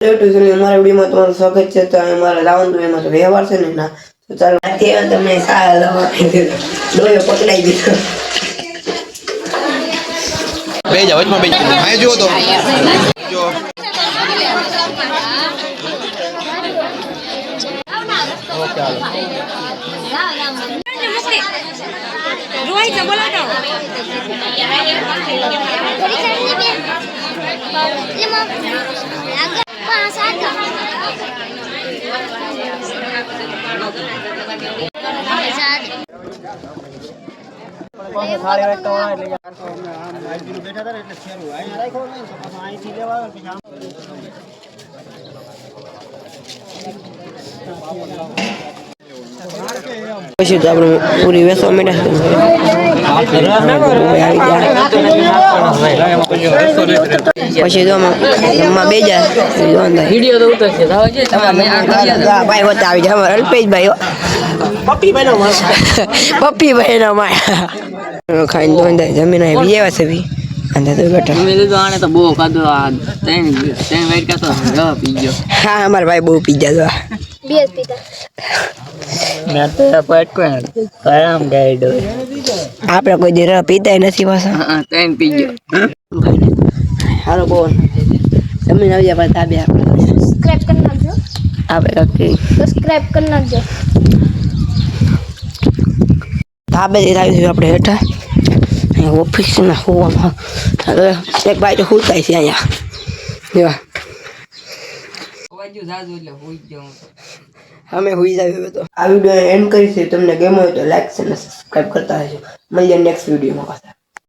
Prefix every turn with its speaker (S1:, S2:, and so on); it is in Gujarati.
S1: અમારા વિડીયોમાં તમારું સ્વાગત છે. તો અમારા લાવણ એમાં તો વ્યવહાર છે ને ના તો ચાલો અત્યારે તમને ડોયો પકડાઈ દીધો.
S2: બે જાવ વચમાં બે આ જો તો જો ઓકે હાલો
S3: રોઈ જ બોલાતો
S4: થાળી વાટતો હોય એટલે આમ બેઠા હતા એટલે શેરું અહીંયા રાખ્યો ને તો અહીંથી લેવા આવે પછી
S1: પછી તો આપણે પૂરી વેસવા માંડ્યા પછી તો એમાં બે જાય
S5: વિડિયો તો ઉતરશે
S1: ભાઈ હોતા આવી જાય અલ્પેશભાઈ પપ્પીભાઈ નો માયા ખાઈને દોંધાય જમીન આવી એવા છે બી અંદર તો બેઠા
S5: મેં તો આને તો બહુ કાદો આ ત્રણ વાઈટ કાતો રવા પી ગયો.
S1: હા અમારા ભાઈ બહુ પી જાય
S3: બે પીતા
S5: મેં તો પેટ કોણ આરામ ગાઈડો
S1: આપણે કોઈ દી રવા પીતા નથી પાછા.
S5: હા ત્રણ પી ગયો.
S1: હાલો બોલ જમીન આવી જાય તાબે આપણે
S3: સબસ્ક્રાઇબ કરી નાખજો.
S1: આપણે કઈ
S3: સબસ્ક્રાઇબ કરી નાખજો.
S1: તાબે થી આવી આપણે હેઠા ઓફિસ ના હોવામાં એક ભાઈ તો હુતાય છે અહીંયા અમે હુઈ જાય તો આ વિડીયો એન્ડ કરી છે. તમને ગમ્યો હોય તો લાઈક અને સબસ્ક્રાઇબ કરતા રહેજો. મળીએ નેક્સ્ટ વિડીયોમાં પાછા.